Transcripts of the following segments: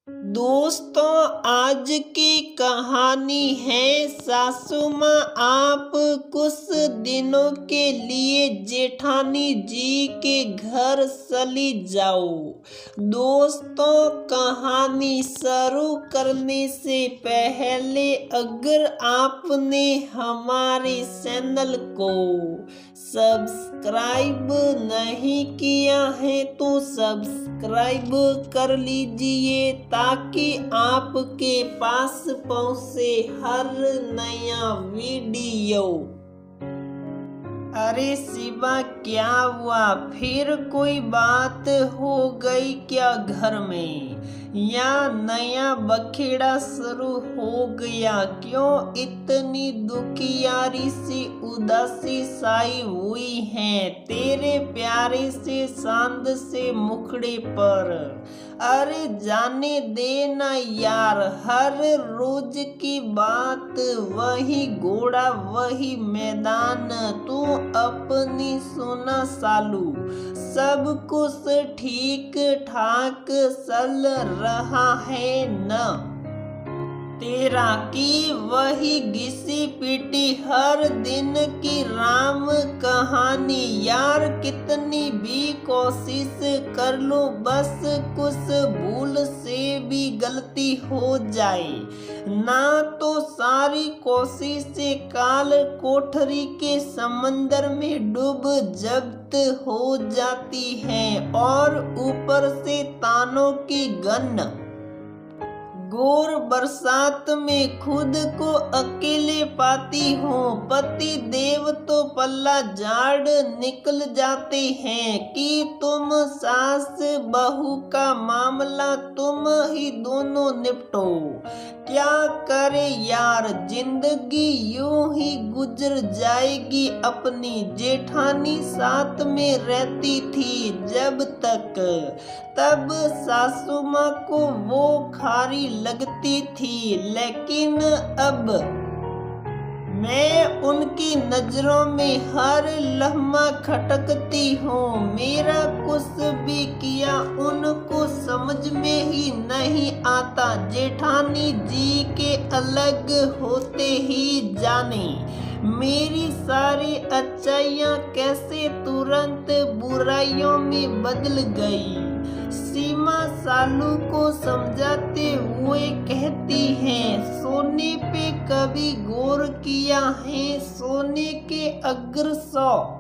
दोस्तों, आज की कहानी है सासू माँ आप कुछ दिनों के लिए जेठानी जी के घर चली जाओ। दोस्तों, कहानी शुरू करने से पहले अगर आपने हमारे चैनल को सब्सक्राइब नहीं किया है तो सब्सक्राइब कर लीजिए ताकि आपके पास पहुंचे हर नया वीडियो। अरे शिवा, क्या हुआ? फिर कोई बात हो गई क्या घर में, या नया बखेड़ा शुरू हो गया? क्यों इतनी दुखियारी सी उदासी छाई हुई है तेरे प्यारे से चांद से मुखड़े पर? अरे जाने देना यार, हर रोज की बात, वही घोड़ा वही मैदान। तू अपनी सुना सालू, सब कुछ ठीक ठाक चल रहा है न तेरा? की वही घिसी पीटी हर दिन की राम कहानी? यार कितनी भी कोशिश कर लो, बस कुछ भूल से भी गलती हो जाए ना तो सारी कोशिश से काल कोठरी के समंदर में डूब जब्त हो जाती है। और ऊपर से तानों की गन, घोर बरसात में खुद को अकेले पाती हूँ। पति देव तो पल्ला झाड़ निकल जाते हैं कि तुम सास बहू का मामला तुम ही दोनों निपटो। क्या करे यार, जिंदगी यूं ही गुजर जाएगी अपनी। जेठानी साथ में रहती थी जब तक, तब सासू माँ को वो खारी लगती थी, लेकिन अब मैं उनकी नजरों में हर लम्हा खटकती हूँ। मेरा कुछ भी किया उनको समझ में ही नहीं आता। जेठानी जी के अलग होते ही जाने मेरी सारी अच्छाइयाँ कैसे तुरंत बुराइयों में बदल गई। सीमा सालू को समझाते हुए कहती है, सोने पे कभी गौर किया है? सोने के अगर 100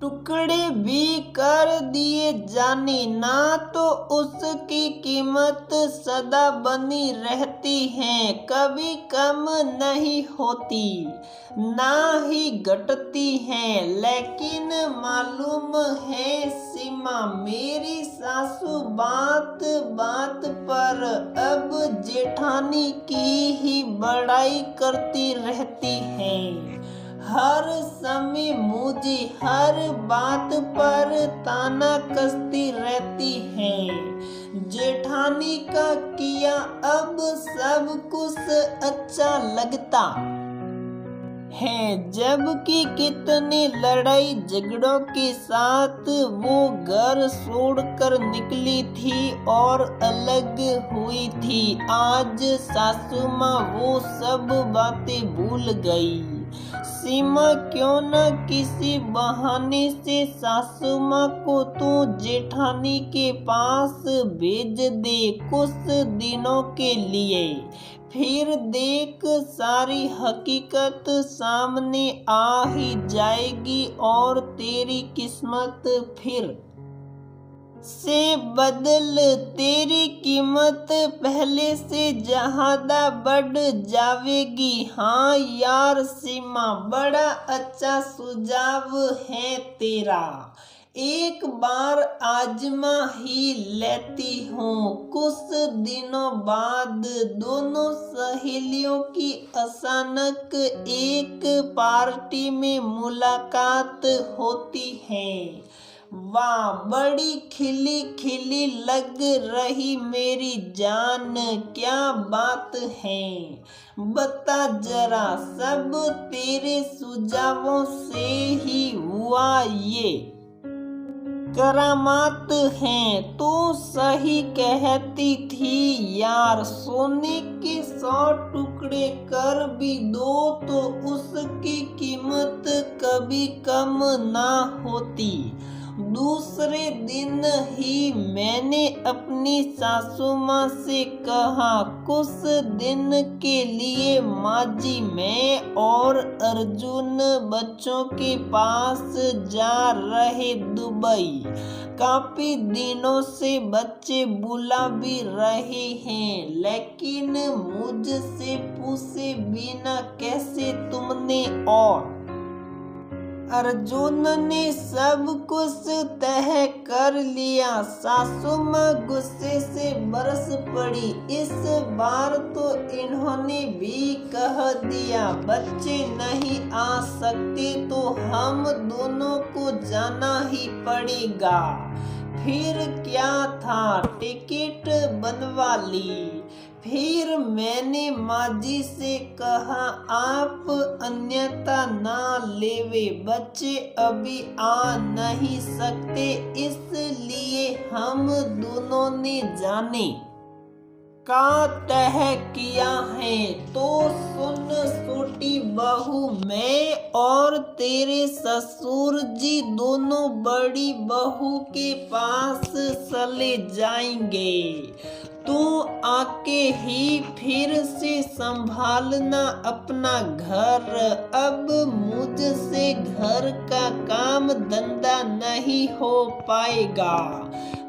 टुकड़े भी कर दिए जाने ना तो उसकी कीमत सदा बनी रहती है, कभी कम नहीं होती ना ही घटती है। लेकिन मालूम है सीमा, मेरी सासू बात बात पर अब जेठानी की ही बड़ाई करती रहती है। हर समय मुझे हर बात पर ताना कसती रहती है। जेठानी का किया अब सब कुछ अच्छा लगता है, जबकि कितने लड़ाई झगड़ों के साथ वो घर छोड़कर निकली थी और अलग हुई थी। आज सासू माँ वो सब बातें भूल गई। सीमा, क्यों न किसी बहाने से सासू माँ को तू जेठानी के पास भेज दे कुछ दिनों के लिए। फिर देख, सारी हकीकत सामने आ ही जाएगी और तेरी किस्मत फिर से बदल, तेरी कीमत पहले से ज्यादा बढ़ जाएगी। हाँ यार सीमा, बड़ा अच्छा सुझाव है तेरा, एक बार आजमा ही लेती हूँ। कुछ दिनों बाद दोनों सहेलियों की अचानक एक पार्टी में मुलाकात होती है। वाह, बड़ी खिली खिली लग रही मेरी जान, क्या बात है? बता जरा, सब तेरे सुझावों से ही हुआ ये? करामात हैं। तो सही कहती थी यार, सोने के 100 टुकड़े कर भी दो तो उसकी कीमत कभी कम ना होती। दूसरे दिन ही मैंने अपनी सासू माँ से कहा, कुछ दिन के लिए माँ जी मैं और अर्जुन बच्चों के पास जा रहे दुबई। काफी दिनों से बच्चे बुला भी रहे हैं, लेकिन मुझसे पूछे बिना कैसे तुमने और अर्जुन ने सब कुछ तय कर लिया। सासू माँ गुस्से से बरस पड़ी। इस बार तो इन्होंने भी कह दिया, बच्चे नहीं आ सकते तो हम दोनों को जाना ही पड़ेगा। फिर क्या था, टिकट बनवा ली। फिर मैंने माँ जी से कहा, आप अन्यथा ना लेवे, बच्चे अभी आ नहीं सकते, इसलिए हम दोनों ने जाने का तय किया है। तो सुन छोटी बहू, मैं और तेरे ससुर जी दोनों बड़ी बहू के पास चले जाएंगे। तू आके ही फिर से संभालना अपना घर। अब मुझसे घर का काम धंधा नहीं हो पाएगा।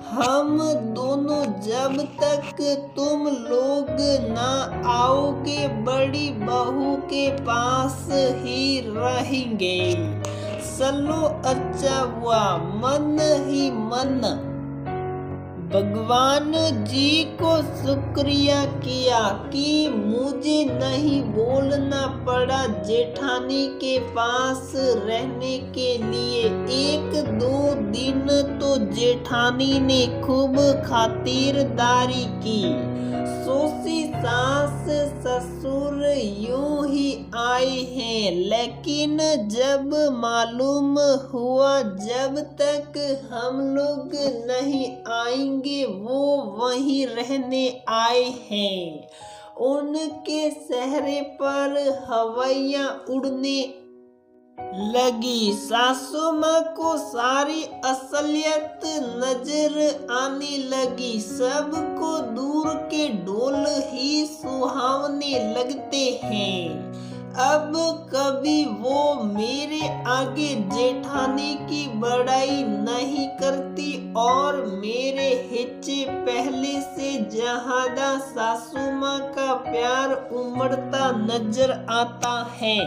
हम दोनों जब तक तुम लोग ना आओगे बड़ी बहू के पास ही रहेंगे। चलो अच्छा हुआ, मन ही मन भगवान जी को शुक्रिया किया कि मुझे नहीं बोलना पड़ा जेठानी के पास रहने के लिए। 1-2 दिन तो जेठानी ने खूब खातिरदारी की। सोची सास ससुर यूं ही आए हैं, लेकिन जब मालूम हुआ जब तक हम लोग नहीं आएंगे वो वहीं रहने आए हैं, उनके चेहरे पर हवाइयाँ उड़ने लगी। सासू माँ को सारी असलियत नजर आने लगी। सबको दूर के ढोल ही सुहावने लगते हैं। अब कभी वो मेरे आगे जेठानी की बड़ाई नहीं करती और मेरे हिस्से पहले से ज्यादा सासू माँ का प्यार उमड़ता नजर आता है।